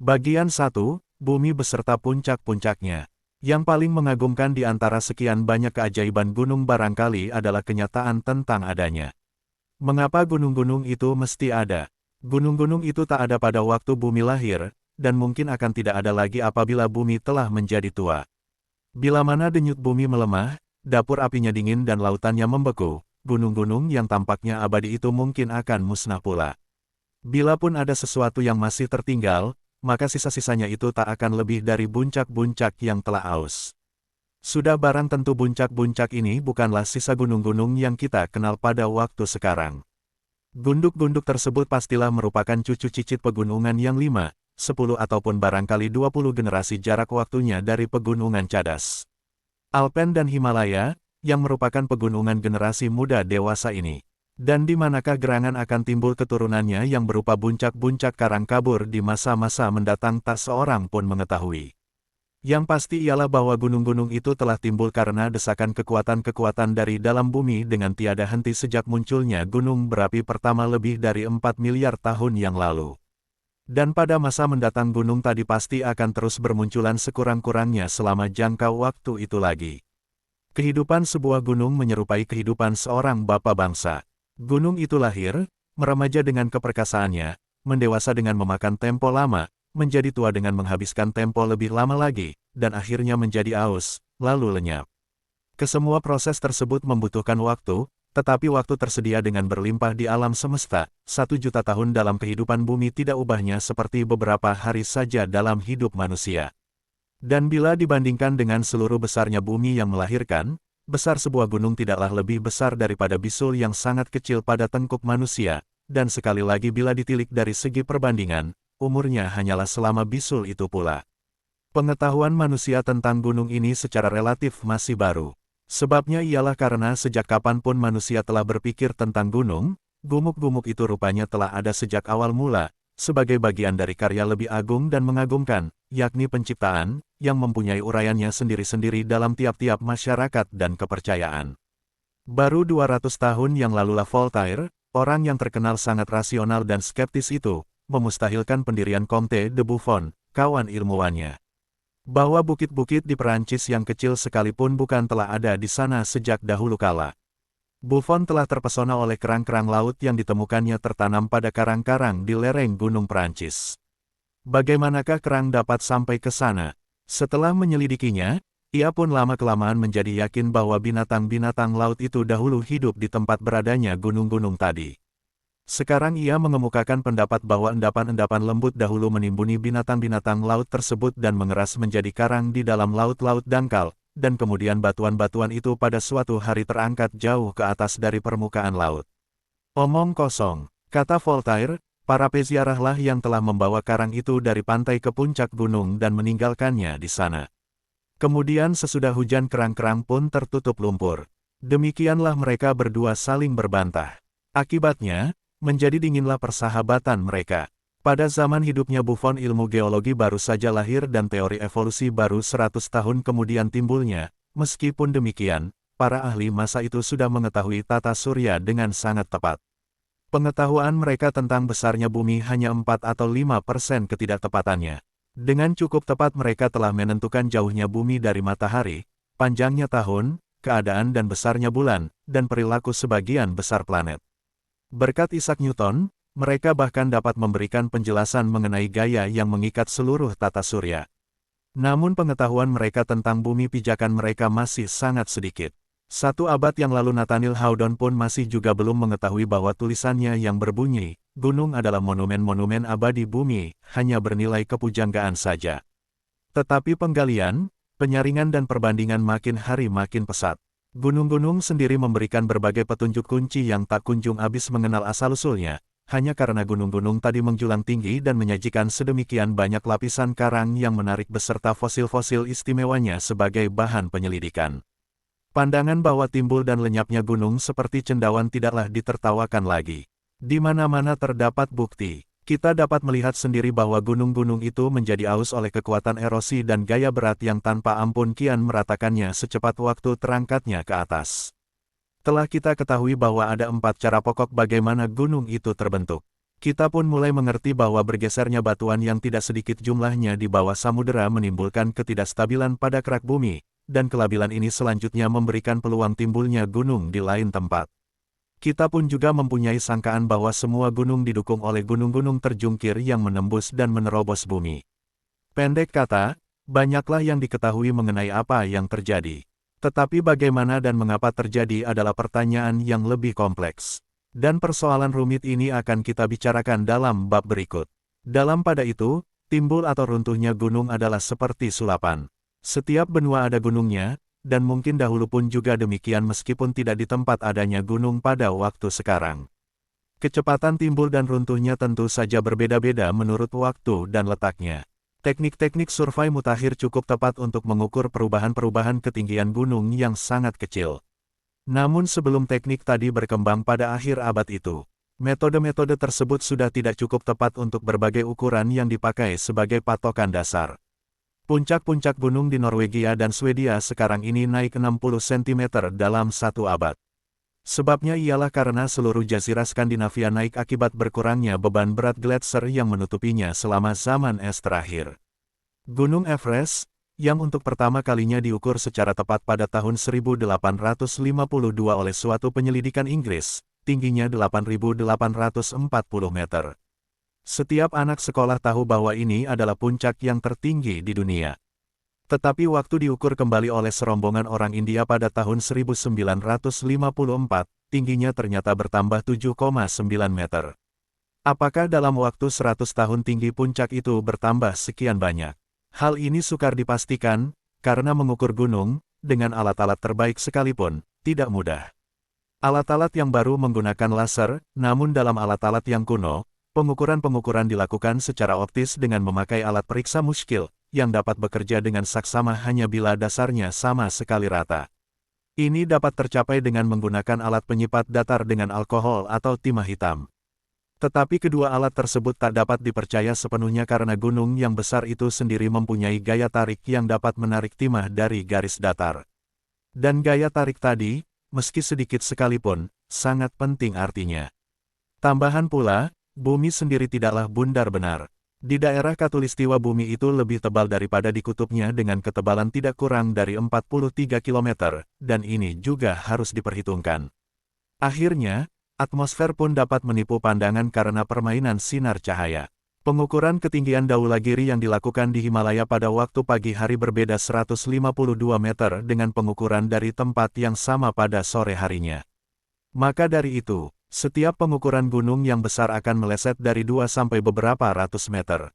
Bagian 1, Bumi beserta puncak-puncaknya. Yang paling mengagumkan di antara sekian banyak keajaiban gunung barangkali adalah kenyataan tentang adanya. Mengapa gunung-gunung itu mesti ada? Gunung-gunung itu tak ada pada waktu bumi lahir, dan mungkin akan tidak ada lagi apabila bumi telah menjadi tua. Bila mana denyut bumi melemah, dapur apinya dingin dan lautannya membeku, gunung-gunung yang tampaknya abadi itu mungkin akan musnah pula. Bila pun ada sesuatu yang masih tertinggal, maka sisa-sisanya itu tak akan lebih dari buncak-buncak yang telah aus. Sudah barang tentu buncak-buncak ini bukanlah sisa gunung-gunung yang kita kenal pada waktu sekarang. Gunduk-gunduk tersebut pastilah merupakan cucu cicit pegunungan yang 5, 10 ataupun barangkali 20 generasi jarak waktunya dari pegunungan cadas Alpen dan Himalaya, yang merupakan pegunungan generasi muda dewasa ini. Dan di manakah gerangan akan timbul keturunannya yang berupa buncak-buncak karang kabur di masa-masa mendatang tak seorang pun mengetahui. Yang pasti ialah bahwa gunung-gunung itu telah timbul karena desakan kekuatan-kekuatan dari dalam bumi dengan tiada henti sejak munculnya gunung berapi pertama lebih dari 4 miliar tahun yang lalu. Dan pada masa mendatang gunung tadi pasti akan terus bermunculan sekurang-kurangnya selama jangka waktu itu lagi. Kehidupan sebuah gunung menyerupai kehidupan seorang bapa bangsa. Gunung itu lahir, meremaja dengan keperkasaannya, mendewasa dengan memakan tempo lama, menjadi tua dengan menghabiskan tempo lebih lama lagi, dan akhirnya menjadi aus, lalu lenyap. Kesemua proses tersebut membutuhkan waktu, tetapi waktu tersedia dengan berlimpah di alam semesta. 1 juta tahun dalam kehidupan bumi tidak ubahnya seperti beberapa hari saja dalam hidup manusia. Dan bila dibandingkan dengan seluruh besarnya bumi yang melahirkan, besar sebuah gunung tidaklah lebih besar daripada bisul yang sangat kecil pada tengkuk manusia, dan sekali lagi bila ditilik dari segi perbandingan, umurnya hanyalah selama bisul itu pula. Pengetahuan manusia tentang gunung ini secara relatif masih baru. Sebabnya ialah karena sejak kapanpun manusia telah berpikir tentang gunung, gumuk-gumuk itu rupanya telah ada sejak awal mula, sebagai bagian dari karya lebih agung dan mengagumkan, yakni penciptaan, yang mempunyai uraiannya sendiri-sendiri dalam tiap-tiap masyarakat dan kepercayaan. Baru 200 tahun yang lalulah Voltaire, orang yang terkenal sangat rasional dan skeptis itu, memustahilkan pendirian Comte de Buffon, kawan ilmuwannya. Bahwa bukit-bukit di Perancis yang kecil sekalipun bukan telah ada di sana sejak dahulu kala. Buffon telah terpesona oleh kerang-kerang laut yang ditemukannya tertanam pada karang-karang di lereng Gunung Perancis. Bagaimanakah kerang dapat sampai ke sana? Setelah menyelidikinya, ia pun lama-kelamaan menjadi yakin bahwa binatang-binatang laut itu dahulu hidup di tempat beradanya gunung-gunung tadi. Sekarang ia mengemukakan pendapat bahwa endapan-endapan lembut dahulu menimbuni binatang-binatang laut tersebut dan mengeras menjadi karang di dalam laut-laut dangkal, dan kemudian batuan-batuan itu pada suatu hari terangkat jauh ke atas dari permukaan laut. Omong kosong, kata Voltaire. Para peziarahlah yang telah membawa karang itu dari pantai ke puncak gunung dan meninggalkannya di sana. Kemudian sesudah hujan kerang-kerang pun tertutup lumpur. Demikianlah mereka berdua saling berbantah. Akibatnya, menjadi dinginlah persahabatan mereka. Pada zaman hidupnya Buffon ilmu geologi baru saja lahir dan teori evolusi baru 100 tahun kemudian timbulnya. Meskipun demikian, para ahli masa itu sudah mengetahui tata surya dengan sangat tepat. Pengetahuan mereka tentang besarnya bumi hanya 4 atau 5% ketidaktepatannya. Dengan cukup tepat mereka telah menentukan jauhnya bumi dari matahari, panjangnya tahun, keadaan dan besarnya bulan, dan perilaku sebagian besar planet. Berkat Isaac Newton, mereka bahkan dapat memberikan penjelasan mengenai gaya yang mengikat seluruh tata surya. Namun pengetahuan mereka tentang bumi pijakan mereka masih sangat sedikit. 1 abad yang lalu Nathaniel Hawthorne pun masih juga belum mengetahui bahwa tulisannya yang berbunyi, gunung adalah monumen-monumen abadi bumi, hanya bernilai kepujanggaan saja. Tetapi penggalian, penyaringan dan perbandingan makin hari makin pesat. Gunung-gunung sendiri memberikan berbagai petunjuk kunci yang tak kunjung habis mengenal asal-usulnya, hanya karena gunung-gunung tadi menjulang tinggi dan menyajikan sedemikian banyak lapisan karang yang menarik beserta fosil-fosil istimewanya sebagai bahan penyelidikan. Pandangan bahwa timbul dan lenyapnya gunung seperti cendawan tidaklah ditertawakan lagi. Di mana-mana terdapat bukti. Kita dapat melihat sendiri bahwa gunung-gunung itu menjadi aus oleh kekuatan erosi dan gaya berat yang tanpa ampun kian meratakannya secepat waktu terangkatnya ke atas. Telah kita ketahui bahwa ada 4 cara pokok bagaimana gunung itu terbentuk. Kita pun mulai mengerti bahwa bergesernya batuan yang tidak sedikit jumlahnya di bawah samudera menimbulkan ketidakstabilan pada kerak bumi, dan kelabilan ini selanjutnya memberikan peluang timbulnya gunung di lain tempat. Kita pun juga mempunyai sangkaan bahwa semua gunung didukung oleh gunung-gunung terjungkir yang menembus dan menerobos bumi. Pendek kata, banyaklah yang diketahui mengenai apa yang terjadi. Tetapi bagaimana dan mengapa terjadi adalah pertanyaan yang lebih kompleks. Dan persoalan rumit ini akan kita bicarakan dalam bab berikut. Dalam pada itu, timbul atau runtuhnya gunung adalah seperti sulapan. Setiap benua ada gunungnya, dan mungkin dahulu pun juga demikian meskipun tidak di tempat adanya gunung pada waktu sekarang. Kecepatan timbul dan runtuhnya tentu saja berbeda-beda menurut waktu dan letaknya. Teknik-teknik survei mutakhir cukup tepat untuk mengukur perubahan-perubahan ketinggian gunung yang sangat kecil. Namun sebelum teknik tadi berkembang pada akhir abad itu, metode-metode tersebut sudah tidak cukup tepat untuk berbagai ukuran yang dipakai sebagai patokan dasar. Puncak-puncak gunung di Norwegia dan Swedia sekarang ini naik 60 cm dalam satu abad. Sebabnya ialah karena seluruh jazirah Skandinavia naik akibat berkurangnya beban berat gletser yang menutupinya selama zaman es terakhir. Gunung Everest, yang untuk pertama kalinya diukur secara tepat pada tahun 1852 oleh suatu penyelidikan Inggris, tingginya 8.840 meter. Setiap anak sekolah tahu bahwa ini adalah puncak yang tertinggi di dunia. Tetapi waktu diukur kembali oleh serombongan orang India pada tahun 1954, tingginya ternyata bertambah 7,9 meter. Apakah dalam waktu 100 tahun tinggi puncak itu bertambah sekian banyak? Hal ini sukar dipastikan, karena mengukur gunung, dengan alat-alat terbaik sekalipun, tidak mudah. Alat-alat yang baru menggunakan laser, namun dalam alat-alat yang kuno, pengukuran-pengukuran dilakukan secara optis dengan memakai alat periksa muskil, yang dapat bekerja dengan saksama hanya bila dasarnya sama sekali rata. Ini dapat tercapai dengan menggunakan alat penyipat datar dengan alkohol atau timah hitam. Tetapi kedua alat tersebut tak dapat dipercaya sepenuhnya karena gunung yang besar itu sendiri mempunyai gaya tarik yang dapat menarik timah dari garis datar. Dan gaya tarik tadi, meski sedikit sekalipun, sangat penting artinya. Tambahan pula, bumi sendiri tidaklah bundar benar. Di daerah khatulistiwa bumi itu lebih tebal daripada di kutubnya dengan ketebalan tidak kurang dari 43 km, dan ini juga harus diperhitungkan. Akhirnya, atmosfer pun dapat menipu pandangan karena permainan sinar cahaya. Pengukuran ketinggian Dhaulagiri yang dilakukan di Himalaya pada waktu pagi hari berbeda 152 meter dengan pengukuran dari tempat yang sama pada sore harinya. Maka dari itu, setiap pengukuran gunung yang besar akan meleset dari 2 sampai beberapa ratus meter.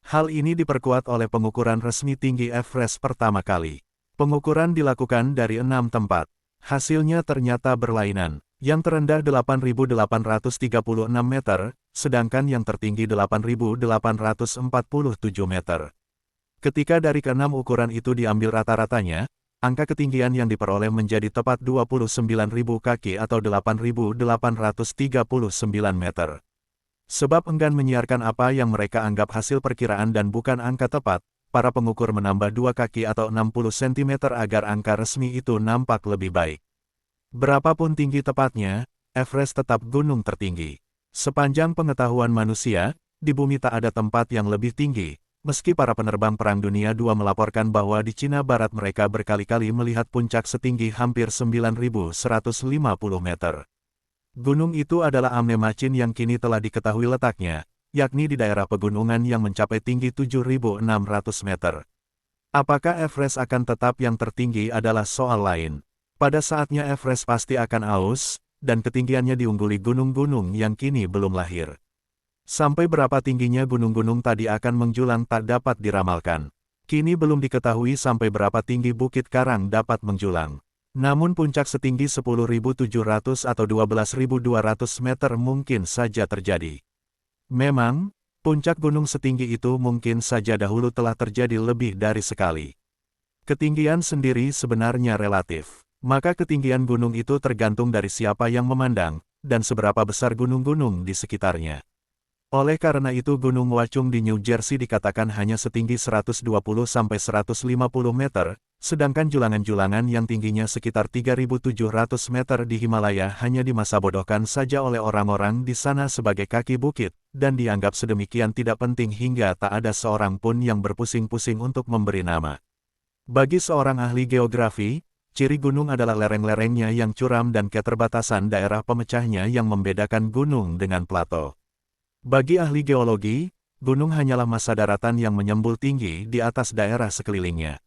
Hal ini diperkuat oleh pengukuran resmi tinggi Everest pertama kali. Pengukuran dilakukan dari 6 tempat. Hasilnya ternyata berlainan. Yang terendah 8.836 meter, sedangkan yang tertinggi 8.847 meter. Ketika dari ke-6 ukuran itu diambil rata-ratanya, angka ketinggian yang diperoleh menjadi tepat 29.000 kaki atau 8.839 meter. Sebab enggan menyiarkan apa yang mereka anggap hasil perkiraan dan bukan angka tepat, para pengukur menambah 2 kaki atau 60 cm agar angka resmi itu nampak lebih baik. Berapapun tinggi tepatnya, Everest tetap gunung tertinggi. Sepanjang pengetahuan manusia, di bumi tak ada tempat yang lebih tinggi, meski para penerbang Perang Dunia II melaporkan bahwa di Cina Barat mereka berkali-kali melihat puncak setinggi hampir 9.150 meter. Gunung itu adalah Amnemachin yang kini telah diketahui letaknya, yakni di daerah pegunungan yang mencapai tinggi 7.600 meter. Apakah Everest akan tetap yang tertinggi adalah soal lain. Pada saatnya Everest pasti akan aus, dan ketinggiannya diungguli gunung-gunung yang kini belum lahir. Sampai berapa tingginya gunung-gunung tadi akan menjulang tak dapat diramalkan. Kini belum diketahui sampai berapa tinggi Bukit Karang dapat menjulang. Namun puncak setinggi 10.700 atau 12.200 meter mungkin saja terjadi. Memang, puncak gunung setinggi itu mungkin saja dahulu telah terjadi lebih dari sekali. Ketinggian sendiri sebenarnya relatif. Maka ketinggian gunung itu tergantung dari siapa yang memandang, dan seberapa besar gunung-gunung di sekitarnya. Oleh karena itu Gunung Wachung di New Jersey dikatakan hanya setinggi 120-150 meter, Sedangkan julangan-julangan yang tingginya sekitar 3.700 meter di Himalaya hanya dimasa bodohkan saja oleh orang-orang di sana sebagai kaki bukit, dan dianggap sedemikian tidak penting hingga tak ada seorang pun yang berpusing-pusing untuk memberi nama. Bagi seorang ahli geografi, ciri gunung adalah lereng-lerengnya yang curam dan keterbatasan daerah pemecahnya yang membedakan gunung dengan plato. Bagi ahli geologi, gunung hanyalah massa daratan yang menyembul tinggi di atas daerah sekelilingnya.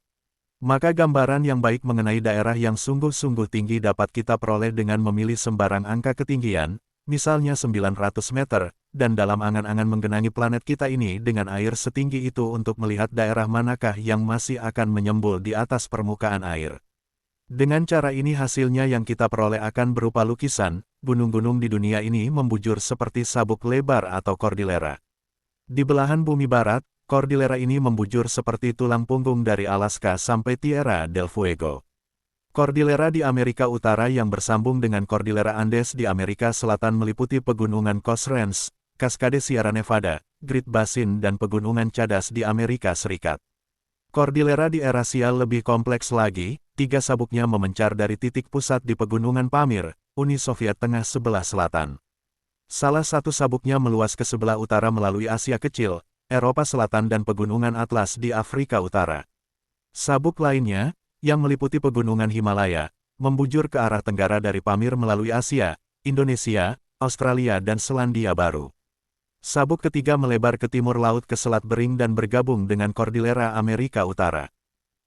Maka gambaran yang baik mengenai daerah yang sungguh-sungguh tinggi dapat kita peroleh dengan memilih sembarang angka ketinggian, misalnya 900 meter, dan dalam angan-angan menggenangi planet kita ini dengan air setinggi itu untuk melihat daerah manakah yang masih akan menyembul di atas permukaan air. Dengan cara ini hasilnya yang kita peroleh akan berupa lukisan, gunung-gunung di dunia ini membujur seperti sabuk lebar atau kordilera. Di belahan bumi barat, kordilera ini membujur seperti tulang punggung dari Alaska sampai Tierra del Fuego. Kordilera di Amerika Utara yang bersambung dengan Kordilera Andes di Amerika Selatan meliputi pegunungan Coast Range, Cascade Sierra Nevada, Great Basin dan pegunungan Chadas di Amerika Serikat. Kordilera di Eurasia lebih kompleks lagi, 3 sabuknya memencar dari titik pusat di pegunungan Pamir, Uni Soviet Tengah sebelah selatan. Salah satu sabuknya meluas ke sebelah utara melalui Asia Kecil, Eropa Selatan dan pegunungan Atlas di Afrika Utara. Sabuk lainnya, yang meliputi pegunungan Himalaya, membujur ke arah tenggara dari Pamir melalui Asia, Indonesia, Australia dan Selandia Baru. Sabuk ketiga melebar ke timur laut ke Selat Bering dan bergabung dengan Kordilera Amerika Utara.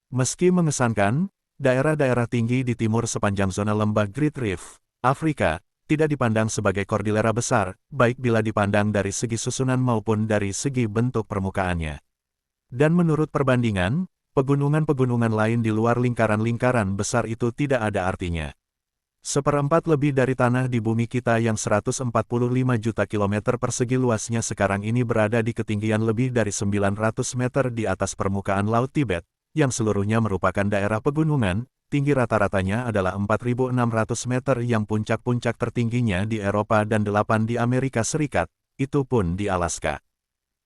Meski mengesankan, daerah-daerah tinggi di timur sepanjang zona lembah Great Rift, Afrika, tidak dipandang sebagai kordilera besar, baik bila dipandang dari segi susunan maupun dari segi bentuk permukaannya. Dan menurut perbandingan, pegunungan-pegunungan lain di luar lingkaran-lingkaran besar itu tidak ada artinya. Seperempat lebih dari tanah di bumi kita yang 145 juta kilometer persegi luasnya sekarang ini berada di ketinggian lebih dari 900 meter di atas permukaan Laut Tibet, yang seluruhnya merupakan daerah pegunungan. Tinggi rata-ratanya adalah 4.600 meter yang puncak-puncak tertingginya di Eropa dan 8 di Amerika Serikat, itu pun di Alaska.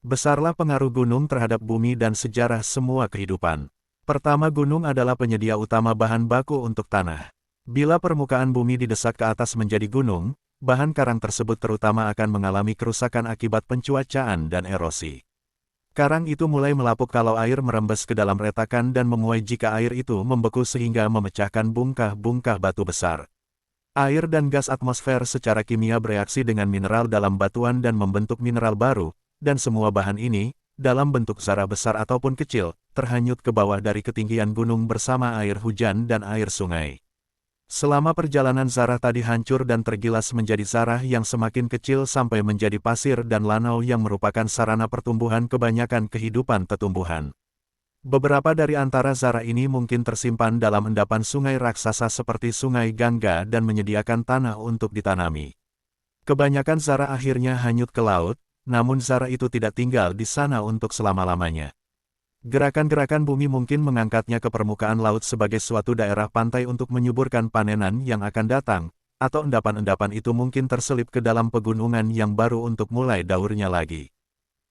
Besarlah pengaruh gunung terhadap bumi dan sejarah semua kehidupan. Pertama, gunung adalah penyedia utama bahan baku untuk tanah. Bila permukaan bumi didesak ke atas menjadi gunung, bahan karang tersebut terutama akan mengalami kerusakan akibat pencuacaan dan erosi. Karang itu mulai melapuk kalau air merembes ke dalam retakan dan memuai jika air itu membeku sehingga memecahkan bungkah-bungkah batu besar. Air dan gas atmosfer secara kimia bereaksi dengan mineral dalam batuan dan membentuk mineral baru, dan semua bahan ini, dalam bentuk zarah besar ataupun kecil, terhanyut ke bawah dari ketinggian gunung bersama air hujan dan air sungai. Selama perjalanan zarah tadi hancur dan tergilas menjadi zarah yang semakin kecil sampai menjadi pasir dan lanau yang merupakan sarana pertumbuhan kebanyakan kehidupan tetumbuhan. Beberapa dari antara zarah ini mungkin tersimpan dalam endapan sungai raksasa seperti Sungai Gangga dan menyediakan tanah untuk ditanami. Kebanyakan zarah akhirnya hanyut ke laut, namun zarah itu tidak tinggal di sana untuk selama-lamanya. Gerakan-gerakan bumi mungkin mengangkatnya ke permukaan laut sebagai suatu daerah pantai untuk menyuburkan panenan yang akan datang, atau endapan-endapan itu mungkin terselip ke dalam pegunungan yang baru untuk mulai daurnya lagi.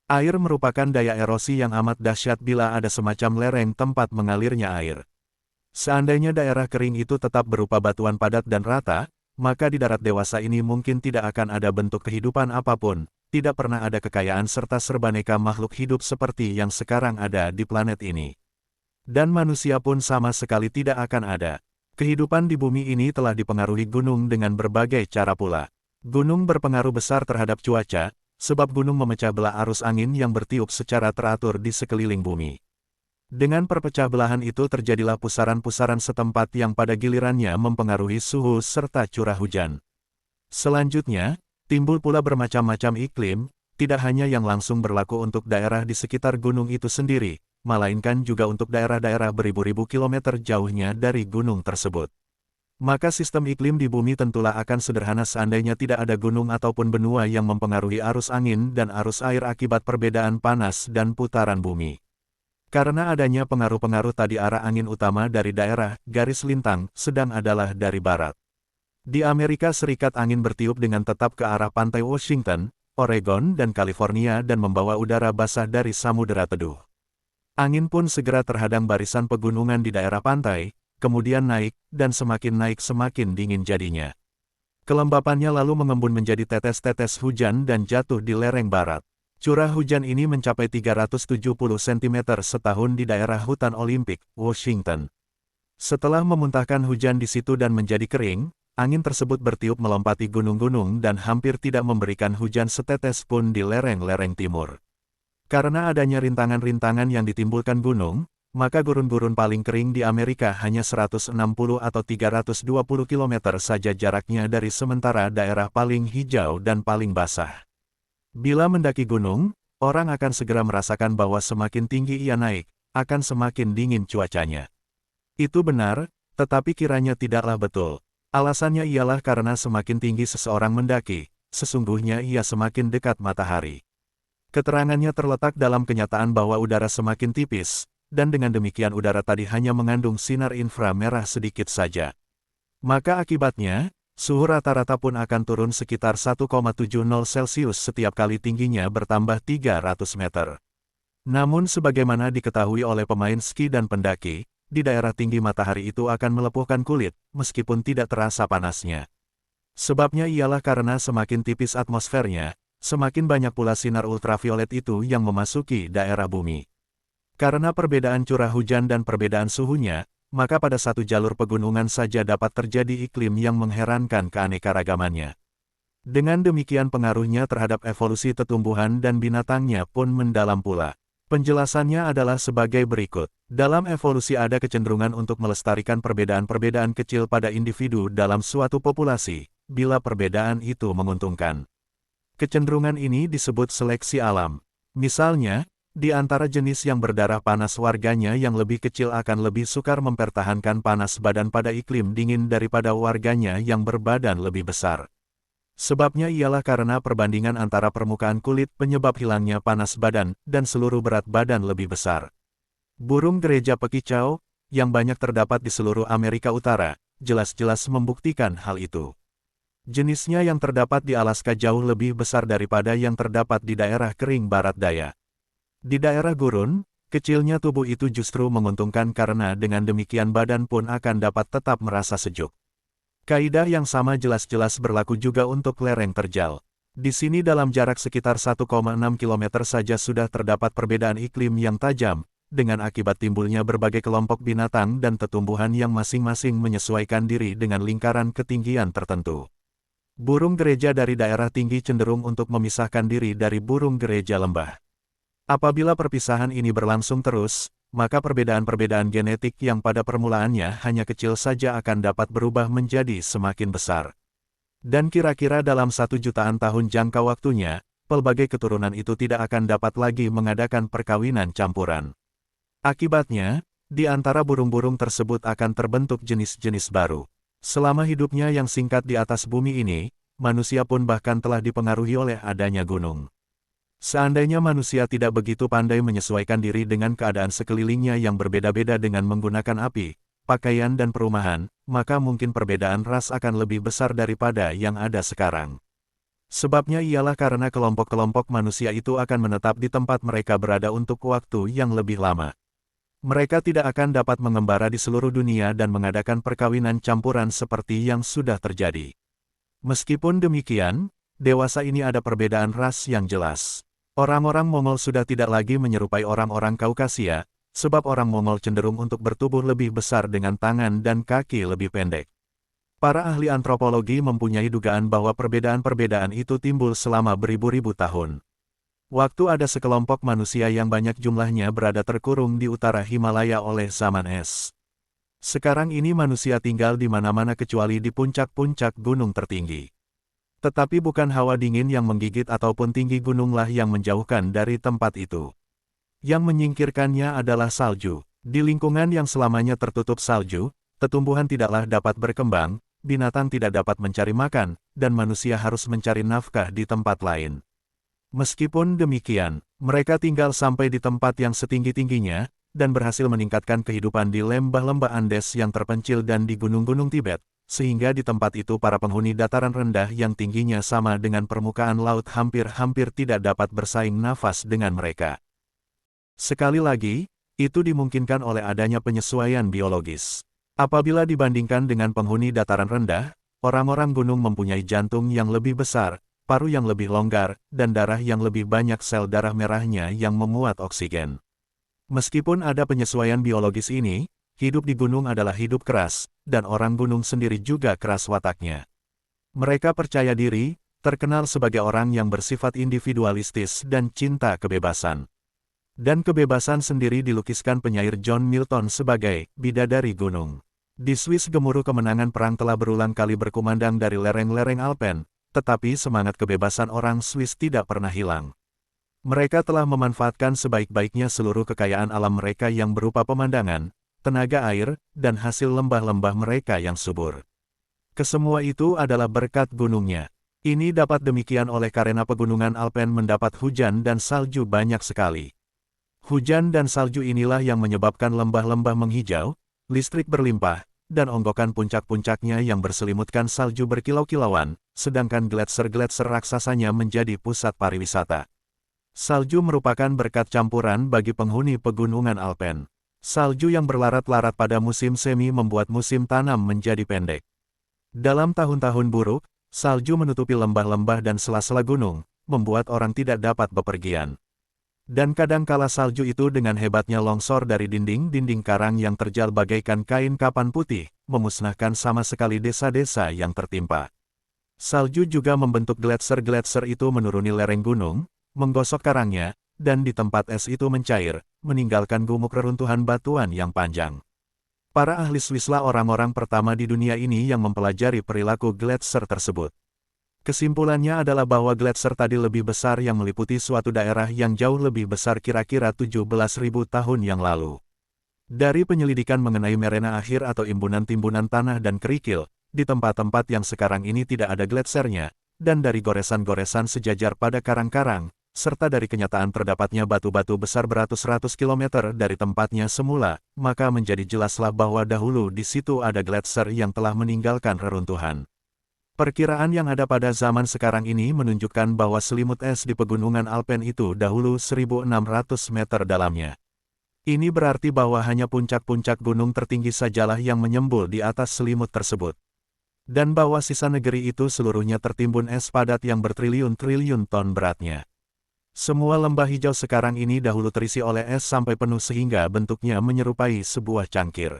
Air merupakan daya erosi yang amat dahsyat bila ada semacam lereng tempat mengalirnya air. Seandainya daerah kering itu tetap berupa batuan padat dan rata, maka di darat dewasa ini mungkin tidak akan ada bentuk kehidupan apapun. Tidak pernah ada kekayaan serta serbaneka makhluk hidup seperti yang sekarang ada di planet ini. Dan manusia pun sama sekali tidak akan ada. Kehidupan di bumi ini telah dipengaruhi gunung dengan berbagai cara pula. Gunung berpengaruh besar terhadap cuaca, sebab gunung memecah belah arus angin yang bertiup secara teratur di sekeliling bumi. Dengan perpecah belahan itu terjadilah pusaran-pusaran setempat yang pada gilirannya mempengaruhi suhu serta curah hujan. Selanjutnya, timbul pula bermacam-macam iklim, tidak hanya yang langsung berlaku untuk daerah di sekitar gunung itu sendiri, melainkan juga untuk daerah-daerah beribu-ribu kilometer jauhnya dari gunung tersebut. Maka sistem iklim di bumi tentulah akan sederhana seandainya tidak ada gunung ataupun benua yang mempengaruhi arus angin dan arus air akibat perbedaan panas dan putaran bumi. Karena adanya pengaruh-pengaruh tadi arah angin utama dari daerah garis lintang sedang adalah dari barat. Di Amerika Serikat angin bertiup dengan tetap ke arah pantai Washington, Oregon dan California dan membawa udara basah dari Samudera Teduh. Angin pun segera terhadang barisan pegunungan di daerah pantai, kemudian naik, dan semakin naik semakin dingin jadinya. Kelembapannya lalu mengembun menjadi tetes-tetes hujan dan jatuh di lereng barat. Curah hujan ini mencapai 370 cm setahun di daerah hutan Olimpik, Washington. Setelah memuntahkan hujan di situ dan menjadi kering, angin tersebut bertiup melompati gunung-gunung dan hampir tidak memberikan hujan setetes pun di lereng-lereng timur. Karena adanya rintangan-rintangan yang ditimbulkan gunung, maka gurun-gurun paling kering di Amerika hanya 160 atau 320 km saja jaraknya dari sementara daerah paling hijau dan paling basah. Bila mendaki gunung, orang akan segera merasakan bahwa semakin tinggi ia naik, akan semakin dingin cuacanya. Itu benar, tetapi kiranya tidaklah betul. Alasannya ialah karena semakin tinggi seseorang mendaki, sesungguhnya ia semakin dekat matahari. Keterangannya terletak dalam kenyataan bahwa udara semakin tipis, dan dengan demikian udara tadi hanya mengandung sinar inframerah sedikit saja. Maka akibatnya, suhu rata-rata pun akan turun sekitar 1,70 Celcius setiap kali tingginya bertambah 300 meter. Namun sebagaimana diketahui oleh pemain ski dan pendaki, di daerah tinggi matahari itu akan melepuhkan kulit, meskipun tidak terasa panasnya. Sebabnya ialah karena semakin tipis atmosfernya, semakin banyak pula sinar ultraviolet itu yang memasuki daerah bumi. Karena perbedaan curah hujan dan perbedaan suhunya, maka pada satu jalur pegunungan saja dapat terjadi iklim yang mengherankan keanekaragamannya. Dengan demikian pengaruhnya terhadap evolusi tumbuhan dan binatangnya pun mendalam pula. Penjelasannya adalah sebagai berikut. Dalam evolusi ada kecenderungan untuk melestarikan perbedaan-perbedaan kecil pada individu dalam suatu populasi, bila perbedaan itu menguntungkan. Kecenderungan ini disebut seleksi alam. Misalnya, di antara jenis yang berdarah panas warganya yang lebih kecil akan lebih sukar mempertahankan panas badan pada iklim dingin daripada warganya yang berbadan lebih besar. Sebabnya ialah karena perbandingan antara permukaan kulit penyebab hilangnya panas badan dan seluruh berat badan lebih besar. Burung gereja pekicau, yang banyak terdapat di seluruh Amerika Utara, jelas-jelas membuktikan hal itu. Jenisnya yang terdapat di Alaska jauh lebih besar daripada yang terdapat di daerah kering barat daya. Di daerah gurun, kecilnya tubuh itu justru menguntungkan karena dengan demikian badan pun akan dapat tetap merasa sejuk. Kaidah yang sama jelas-jelas berlaku juga untuk lereng terjal. Di sini dalam jarak sekitar 1,6 km saja sudah terdapat perbedaan iklim yang tajam, dengan akibat timbulnya berbagai kelompok binatang dan tumbuhan yang masing-masing menyesuaikan diri dengan lingkaran ketinggian tertentu. Burung gereja dari daerah tinggi cenderung untuk memisahkan diri dari burung gereja lembah. Apabila perpisahan ini berlangsung terus, maka perbedaan-perbedaan genetik yang pada permulaannya hanya kecil saja akan dapat berubah menjadi semakin besar. Dan kira-kira dalam 1 jutaan tahun jangka waktunya, pelbagai keturunan itu tidak akan dapat lagi mengadakan perkawinan campuran. Akibatnya, di antara burung-burung tersebut akan terbentuk jenis-jenis baru. Selama hidupnya yang singkat di atas bumi ini, manusia pun bahkan telah dipengaruhi oleh adanya gunung. Seandainya manusia tidak begitu pandai menyesuaikan diri dengan keadaan sekelilingnya yang berbeda-beda dengan menggunakan api, pakaian dan perumahan, maka mungkin perbedaan ras akan lebih besar daripada yang ada sekarang. Sebabnya ialah karena kelompok-kelompok manusia itu akan menetap di tempat mereka berada untuk waktu yang lebih lama. Mereka tidak akan dapat mengembara di seluruh dunia dan mengadakan perkawinan campuran seperti yang sudah terjadi. Meskipun demikian, dewasa ini ada perbedaan ras yang jelas. Orang-orang Mongol sudah tidak lagi menyerupai orang-orang Kaukasia, sebab orang Mongol cenderung untuk bertubuh lebih besar dengan tangan dan kaki lebih pendek. Para ahli antropologi mempunyai dugaan bahwa perbedaan-perbedaan itu timbul selama beribu-ribu tahun. Waktu ada sekelompok manusia yang banyak jumlahnya berada terkurung di utara Himalaya oleh zaman es. Sekarang ini manusia tinggal di mana-mana kecuali di puncak-puncak gunung tertinggi. Tetapi bukan hawa dingin yang menggigit ataupun tinggi gununglah yang menjauhkan dari tempat itu. Yang menyingkirkannya adalah salju. Di lingkungan yang selamanya tertutup salju, tumbuhan tidaklah dapat berkembang, binatang tidak dapat mencari makan, dan manusia harus mencari nafkah di tempat lain. Meskipun demikian, mereka tinggal sampai di tempat yang setinggi-tingginya, dan berhasil meningkatkan kehidupan di lembah-lembah Andes yang terpencil dan di gunung-gunung Tibet, sehingga di tempat itu para penghuni dataran rendah yang tingginya sama dengan permukaan laut hampir-hampir tidak dapat bersaing nafas dengan mereka. Sekali lagi, Itu dimungkinkan oleh adanya penyesuaian biologis. Apabila dibandingkan dengan penghuni dataran rendah, orang-orang gunung mempunyai jantung yang lebih besar, paru yang lebih longgar, dan darah yang lebih banyak sel darah merahnya yang memuat oksigen. Meskipun ada penyesuaian biologis ini, hidup di gunung adalah hidup keras, dan orang gunung sendiri juga keras wataknya. Mereka percaya diri, terkenal sebagai orang yang bersifat individualistis dan cinta kebebasan. Dan kebebasan sendiri dilukiskan penyair John Milton sebagai bidadari gunung. Di Swiss gemuruh kemenangan perang telah berulang kali berkumandang dari lereng-lereng Alpen, tetapi semangat kebebasan orang Swiss tidak pernah hilang. Mereka telah memanfaatkan sebaik-baiknya seluruh kekayaan alam mereka yang berupa pemandangan, tenaga air, dan hasil lembah-lembah mereka yang subur. Kesemua itu adalah berkat gunungnya. Ini dapat demikian oleh karena pegunungan Alpen mendapat hujan dan salju banyak sekali. Hujan dan salju inilah yang menyebabkan lembah-lembah menghijau, listrik berlimpah, dan onggokan puncak-puncaknya yang berselimutkan salju berkilau-kilauan, sedangkan gletser-gletser raksasanya menjadi pusat pariwisata. Salju merupakan berkat campuran bagi penghuni pegunungan Alpen. Salju yang berlarat-larat pada musim semi membuat musim tanam menjadi pendek. Dalam tahun-tahun buruk, salju menutupi lembah-lembah dan sela-sela gunung, membuat orang tidak dapat bepergian. Dan kadangkala salju itu dengan hebatnya longsor dari dinding-dinding karang yang terjal bagaikan kain kapan putih, memusnahkan sama sekali desa-desa yang tertimpa. Salju juga membentuk gletser-gletser itu menuruni lereng gunung, menggosok karangnya, dan di tempat es itu mencair, meninggalkan gumuk reruntuhan batuan yang panjang. Para ahli Swisslah orang-orang pertama di dunia ini yang mempelajari perilaku gletser tersebut. Kesimpulannya adalah bahwa gletser tadi lebih besar yang meliputi suatu daerah yang jauh lebih besar kira-kira 17.000 tahun yang lalu. Dari penyelidikan mengenai merena akhir atau imbunan timbunan tanah dan kerikil, di tempat-tempat yang sekarang ini tidak ada gletsernya, dan dari goresan-goresan sejajar pada karang-karang, serta dari kenyataan terdapatnya batu-batu besar beratus-ratus kilometer dari tempatnya semula, maka menjadi jelaslah bahwa dahulu di situ ada gletser yang telah meninggalkan reruntuhan. Perkiraan yang ada pada zaman sekarang ini menunjukkan bahwa selimut es di pegunungan Alpen itu dahulu 1.600 meter dalamnya. Ini berarti bahwa hanya puncak-puncak gunung tertinggi sajalah yang menyembul di atas selimut tersebut. Dan bahwa sisa negeri itu seluruhnya tertimbun es padat yang bertriliun-triliun ton beratnya. Semua lembah hijau sekarang ini dahulu terisi oleh es sampai penuh sehingga bentuknya menyerupai sebuah cangkir.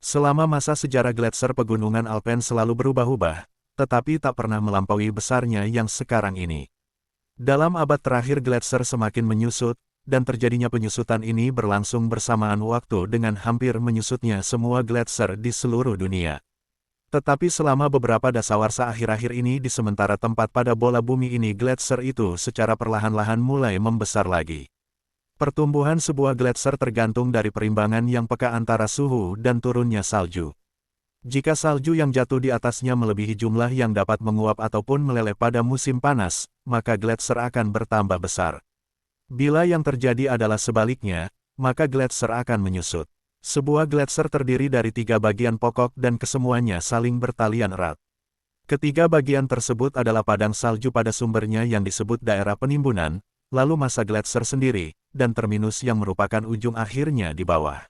Selama masa sejarah gletser pegunungan Alpen selalu berubah-ubah, tetapi tak pernah melampaui besarnya yang sekarang ini. Dalam abad terakhir gletser semakin menyusut, dan terjadinya penyusutan ini berlangsung bersamaan waktu dengan hampir menyusutnya semua gletser di seluruh dunia. Tetapi selama beberapa dasawarsa akhir-akhir ini di sementara tempat pada bola bumi ini gletser itu secara perlahan-lahan mulai membesar lagi. Pertumbuhan sebuah gletser tergantung dari perimbangan yang peka antara suhu dan turunnya salju. Jika salju yang jatuh di atasnya melebihi jumlah yang dapat menguap ataupun meleleh pada musim panas, maka gletser akan bertambah besar. Bila yang terjadi adalah sebaliknya, maka gletser akan menyusut. Sebuah gletser terdiri dari 3 bagian pokok dan kesemuanya saling bertalian erat. Ketiga bagian tersebut adalah padang salju pada sumbernya yang disebut daerah penimbunan, lalu massa gletser sendiri, dan terminus yang merupakan ujung akhirnya di bawah.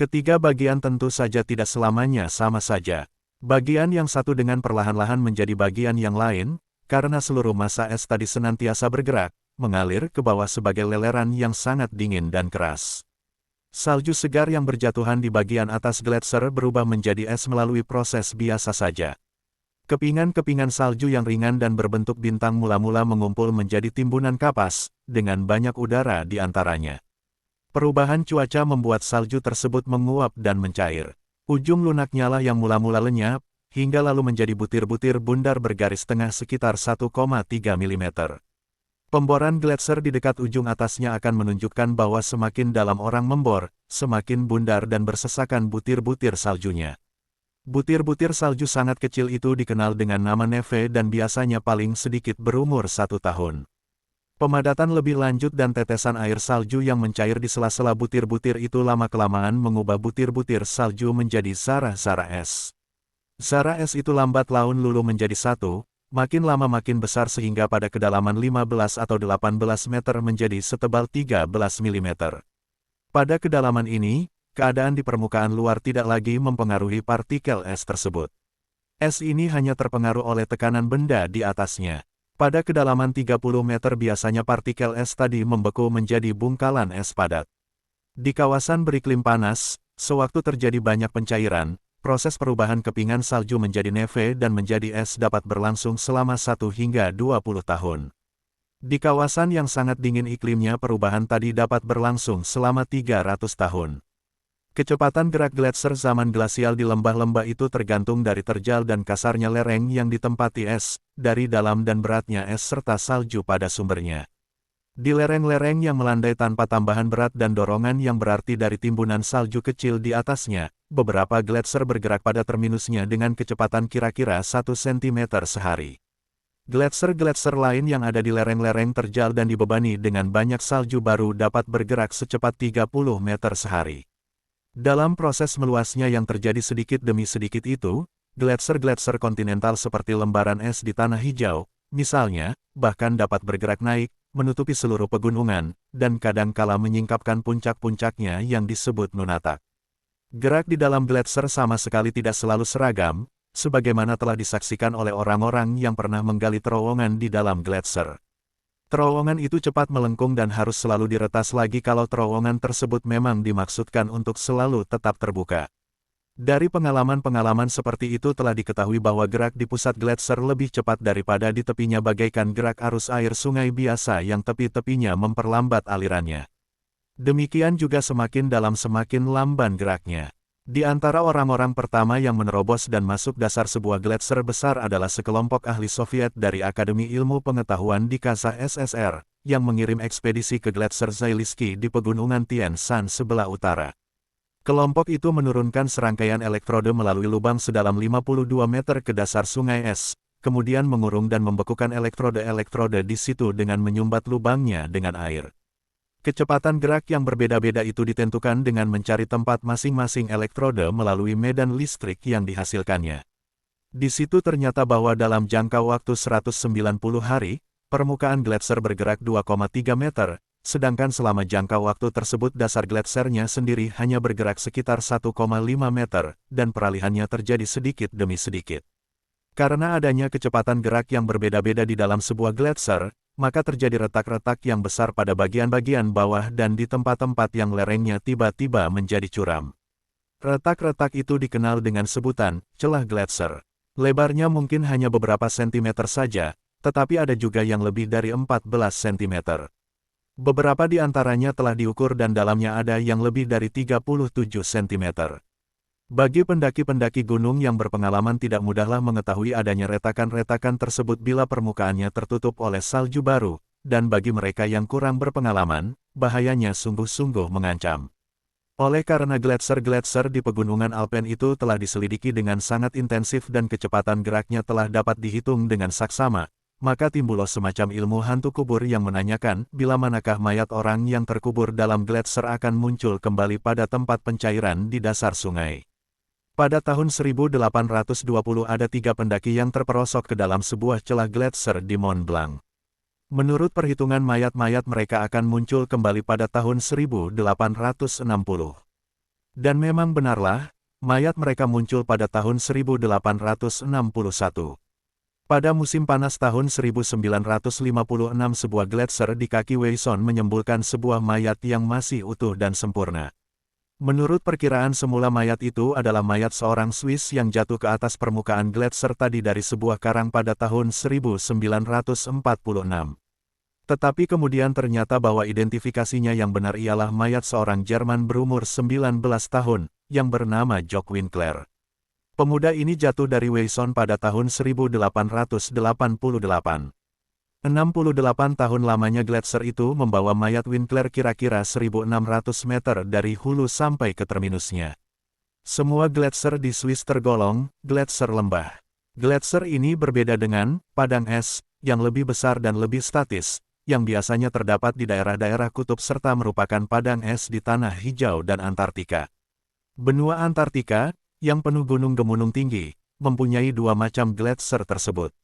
Ketiga bagian tentu saja tidak selamanya sama saja. Bagian yang satu dengan perlahan-lahan menjadi bagian yang lain, karena seluruh massa es tadi senantiasa bergerak, mengalir ke bawah sebagai leleran yang sangat dingin dan keras. Salju segar yang berjatuhan di bagian atas gletser berubah menjadi es melalui proses biasa saja. Kepingan-kepingan salju yang ringan dan berbentuk bintang mula-mula mengumpul menjadi timbunan kapas, dengan banyak udara di antaranya. Perubahan cuaca membuat salju tersebut menguap dan mencair. Ujung lunaknya lah yang mula-mula lenyap, hingga lalu menjadi butir-butir bundar bergaris tengah sekitar 1,3 mm. Pemboran gletser di dekat ujung atasnya akan menunjukkan bahwa semakin dalam orang membor, semakin bundar dan bersesakan butir-butir saljunya. Butir-butir salju sangat kecil itu dikenal dengan nama neve dan biasanya paling sedikit berumur 1 tahun. Pemadatan lebih lanjut dan tetesan air salju yang mencair di sela-sela butir-butir itu lama-kelamaan mengubah butir-butir salju menjadi zara-zara es. Zara es itu lambat laun luluh menjadi satu, makin lama makin besar sehingga pada kedalaman 15 atau 18 meter menjadi setebal 13 mm. Pada kedalaman ini, keadaan di permukaan luar tidak lagi mempengaruhi partikel es tersebut. Es ini hanya terpengaruh oleh tekanan benda di atasnya. Pada kedalaman 30 meter biasanya partikel es tadi membeku menjadi bungkalan es padat. Di kawasan beriklim panas, sewaktu terjadi banyak pencairan, proses perubahan kepingan salju menjadi neve dan menjadi es dapat berlangsung selama 1 hingga 20 tahun. Di kawasan yang sangat dingin iklimnya perubahan tadi dapat berlangsung selama 300 tahun. Kecepatan gerak gletser zaman glasial di lembah-lembah itu tergantung dari terjal dan kasarnya lereng yang ditempati es, dari dalam dan beratnya es serta salju pada sumbernya. Di lereng-lereng yang melandai tanpa tambahan berat dan dorongan yang berarti dari timbunan salju kecil di atasnya, beberapa gletser bergerak pada terminusnya dengan kecepatan kira-kira 1 cm sehari. Gletser-gletser lain yang ada di lereng-lereng terjal dan dibebani dengan banyak salju baru dapat bergerak secepat 30 meter sehari. Dalam proses meluasnya yang terjadi sedikit demi sedikit itu, gletser-gletser kontinental seperti lembaran es di tanah hijau, misalnya, bahkan dapat bergerak naik, menutupi seluruh pegunungan, dan kadang-kala menyingkapkan puncak-puncaknya yang disebut nunatak. Gerak di dalam gletser sama sekali tidak selalu seragam, sebagaimana telah disaksikan oleh orang-orang yang pernah menggali terowongan di dalam gletser. Terowongan itu cepat melengkung dan harus selalu diretas lagi kalau terowongan tersebut memang dimaksudkan untuk selalu tetap terbuka. Dari pengalaman-pengalaman seperti itu telah diketahui bahwa gerak di pusat gletser lebih cepat daripada di tepinya bagaikan gerak arus air sungai biasa yang tepi-tepinya memperlambat alirannya. Demikian juga semakin dalam semakin lamban geraknya. Di antara orang-orang pertama yang menerobos dan masuk dasar sebuah gletser besar adalah sekelompok ahli Soviet dari Akademi Ilmu Pengetahuan di KZSSR, yang mengirim ekspedisi ke gletser Zailsky di pegunungan Tian Shan sebelah utara. Kelompok itu menurunkan serangkaian elektrode melalui lubang sedalam 52 meter ke dasar sungai es, kemudian mengurung dan membekukan elektrode-elektrode di situ dengan menyumbat lubangnya dengan air. Kecepatan gerak yang berbeda-beda itu ditentukan dengan mencari tempat masing-masing elektrode melalui medan listrik yang dihasilkannya. Di situ ternyata bahwa dalam jangka waktu 190 hari, permukaan gletser bergerak 2,3 meter, sedangkan selama jangka waktu tersebut dasar gletsernya sendiri hanya bergerak sekitar 1,5 meter, dan peralihannya terjadi sedikit demi sedikit. Karena adanya kecepatan gerak yang berbeda-beda di dalam sebuah gletser, maka terjadi retak-retak yang besar pada bagian-bagian bawah dan di tempat-tempat yang lerengnya tiba-tiba menjadi curam. Retak-retak itu dikenal dengan sebutan celah gletser. Lebarnya mungkin hanya beberapa sentimeter saja, tetapi ada juga yang lebih dari 14 sentimeter. Beberapa di antaranya telah diukur dan dalamnya ada yang lebih dari 37 cm. Bagi pendaki-pendaki gunung yang berpengalaman tidak mudahlah mengetahui adanya retakan-retakan tersebut bila permukaannya tertutup oleh salju baru, dan bagi mereka yang kurang berpengalaman, bahayanya sungguh-sungguh mengancam. Oleh karena gletser-gletser di pegunungan Alpen itu telah diselidiki dengan sangat intensif dan kecepatan geraknya telah dapat dihitung dengan saksama, maka timbullah semacam ilmu hantu kubur yang menanyakan bila manakah mayat orang yang terkubur dalam gletser akan muncul kembali pada tempat pencairan di dasar sungai. Pada tahun 1820 ada 3 pendaki yang terperosok ke dalam sebuah celah gletser di Mont Blanc. Menurut perhitungan mayat-mayat mereka akan muncul kembali pada tahun 1860. Dan memang benarlah, mayat mereka muncul pada tahun 1861. Pada musim panas tahun 1956 sebuah gletser di kaki Weisson menyembulkan sebuah mayat yang masih utuh dan sempurna. Menurut perkiraan semula mayat itu adalah mayat seorang Swiss yang jatuh ke atas permukaan gletser tadi dari sebuah karang pada tahun 1946. Tetapi kemudian ternyata bahwa identifikasinya yang benar ialah mayat seorang Jerman berumur 19 tahun, yang bernama Jock Winkler. Pemuda ini jatuh dari Weisson pada tahun 1888. 68 tahun lamanya gletser itu membawa mayat Winkler kira-kira 1.600 meter dari hulu sampai ke terminusnya. Semua gletser di Swiss tergolong gletser lembah. Gletser ini berbeda dengan padang es, yang lebih besar dan lebih statis, yang biasanya terdapat di daerah-daerah kutub serta merupakan padang es di tanah hijau dan Antartika. Benua Antartika, yang penuh gunung-gemunung tinggi, mempunyai 2 macam gletser tersebut.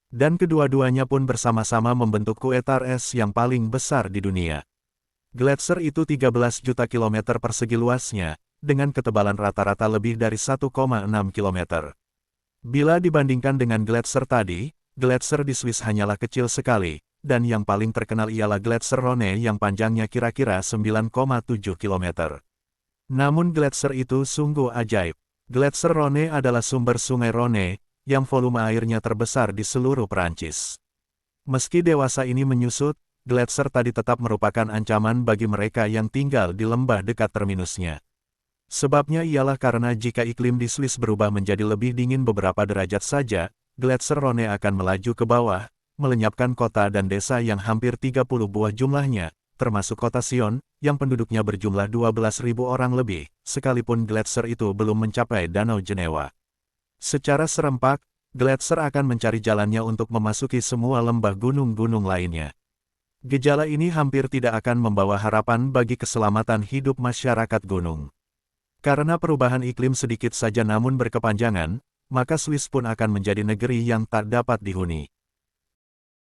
Dan kedua-duanya pun bersama-sama membentuk kuetar es yang paling besar di dunia. Gletser itu 13 juta kilometer persegi luasnya, dengan ketebalan rata-rata lebih dari 1,6 kilometer. Bila dibandingkan dengan gletser tadi, gletser di Swiss hanyalah kecil sekali, dan yang paling terkenal ialah gletser Rhone yang panjangnya kira-kira 9,7 kilometer. Namun gletser itu sungguh ajaib. Gletser Rhone adalah sumber sungai Rhone, yang volume airnya terbesar di seluruh Perancis. Meski dewasa ini menyusut, gletser tadi tetap merupakan ancaman bagi mereka yang tinggal di lembah dekat terminusnya. Sebabnya ialah karena jika iklim di Swiss berubah menjadi lebih dingin beberapa derajat saja, gletser Rhone akan melaju ke bawah, melenyapkan kota dan desa yang hampir 30 buah jumlahnya, termasuk kota Sion, yang penduduknya berjumlah 12.000 orang lebih, sekalipun gletser itu belum mencapai Danau Jenewa. Secara serempak, gletser akan mencari jalannya untuk memasuki semua lembah gunung-gunung lainnya. Gejala ini hampir tidak akan membawa harapan bagi keselamatan hidup masyarakat gunung. Karena perubahan iklim sedikit saja namun berkepanjangan, maka Swiss pun akan menjadi negeri yang tak dapat dihuni.